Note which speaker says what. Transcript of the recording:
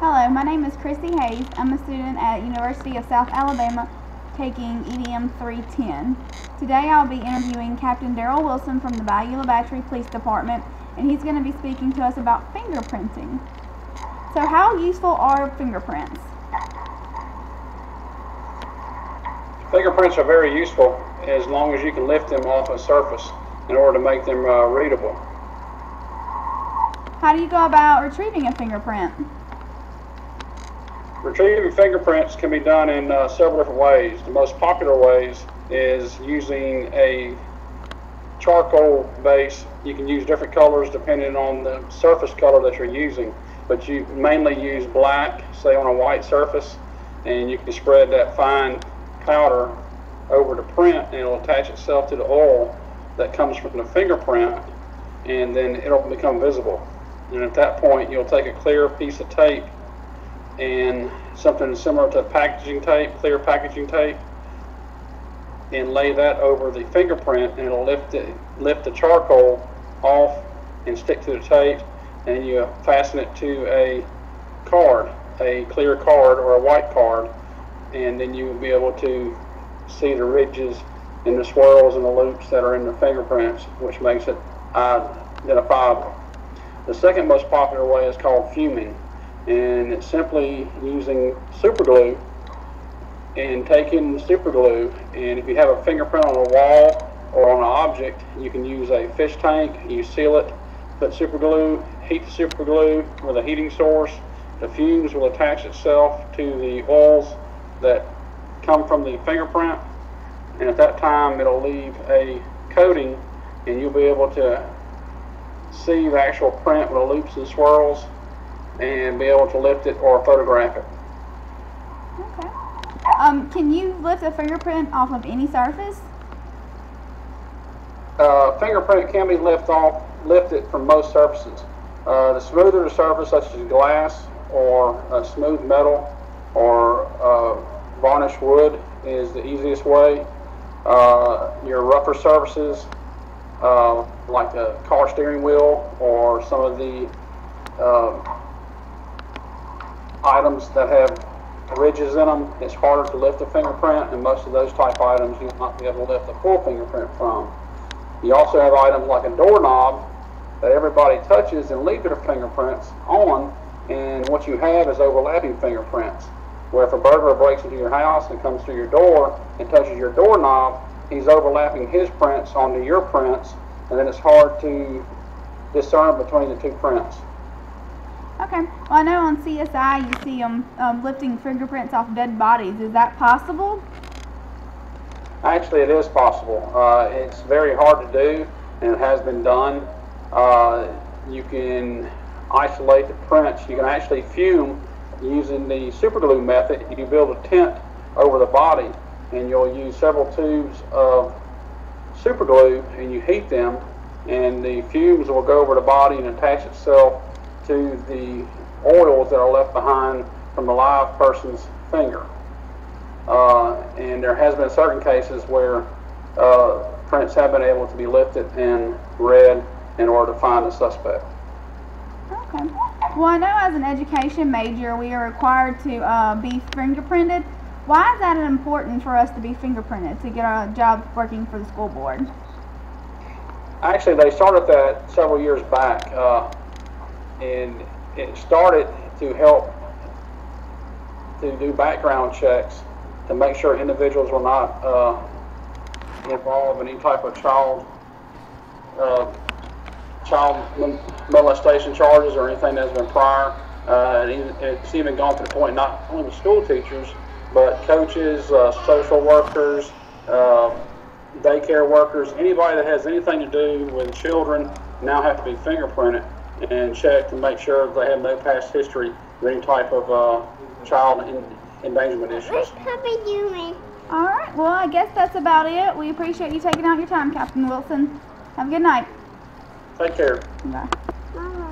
Speaker 1: Hello, my name is Chrissy Hayes. I'm a student at University of South Alabama taking EDM 310. Today I'll be interviewing Captain Daryl Wilson from the Bayou La Battery Police Department, and he's going to be speaking to us about fingerprinting. So how useful are fingerprints?
Speaker 2: Fingerprints are very useful as long as you can lift them off a surface in order to make them readable.
Speaker 1: How do you go about retrieving a fingerprint?
Speaker 2: Retrieving fingerprints can be done in several different ways. The most popular ways is using a charcoal base. You can use different colors depending on the surface color that you're using, but you mainly use black, say on a white surface, and you can spread that fine powder over the print and it'll attach itself to the oil that comes from the fingerprint, and then it'll become visible. And at that point you'll take a clear piece of tape and something similar to packaging tape, clear packaging tape, and lay that over the fingerprint, and it'll lift the charcoal off and stick to the tape, and you fasten it to a card, a clear card or a white card, and then you will be able to see the ridges and the swirls and the loops that are in the fingerprints, which makes it identifiable. The second most popular way is called fuming, and it's simply using super glue and taking super glue, and if you have a fingerprint on a wall or on an object, you can use a fish tank, you seal it, put super glue, heat the super glue with a heating source. The fumes will attach itself to the oils that come from the fingerprint, and at that time it'll leave a coating, and you'll be able to see the actual print with the loops and swirls and be able to lift it or photograph it.
Speaker 1: Okay. Can you lift a fingerprint off of any surface?
Speaker 2: Fingerprint can be lifted from most surfaces. The smoother the surface, such as glass or smooth metal or varnished wood, is the easiest way. Your rougher surfaces, like a car steering wheel or some of the items that have ridges in them, it's harder to lift a fingerprint, and most of those type items you will not be able to lift a full fingerprint from. You also have items like a doorknob that everybody touches and leaves their fingerprints on, and what you have is overlapping fingerprints, where if a burglar breaks into your house and comes through your door and touches your doorknob, he's overlapping his prints onto your prints, and then it's hard to discern between the two prints.
Speaker 1: Okay. Well, I know on CSI you see them lifting fingerprints off dead bodies. Is that possible?
Speaker 2: Actually, it is possible. It's very hard to do, and it has been done. You can isolate the prints. You can actually fume using the super glue method. You build a tent over the body, and you'll use several tubes of super glue, and you heat them, and the fumes will go over the body and attach itself to the oils that are left behind from the live person's finger. And there has been certain cases where prints have been able to be lifted and read in order to find the suspect.
Speaker 1: Okay. Well, I know as an education major we are required to be fingerprinted. Why is that important for us to be fingerprinted to get our job working for the school board?
Speaker 2: Actually, they started that several years back, and it started to help to do background checks to make sure individuals were not involved in any type of child molestation charges or anything that's been prior. It's even gone to the point not only with school teachers, but coaches, social workers, daycare workers, anybody that has anything to do with children now have to be fingerprinted and checked to make sure that they have no past history of any type of child endangerment issues.
Speaker 3: What's Puppy doing?
Speaker 1: All right. Well, I guess that's about it. We appreciate you taking out your time, Captain Wilson. Have a good night.
Speaker 2: Take care.
Speaker 1: Bye.
Speaker 3: Mama.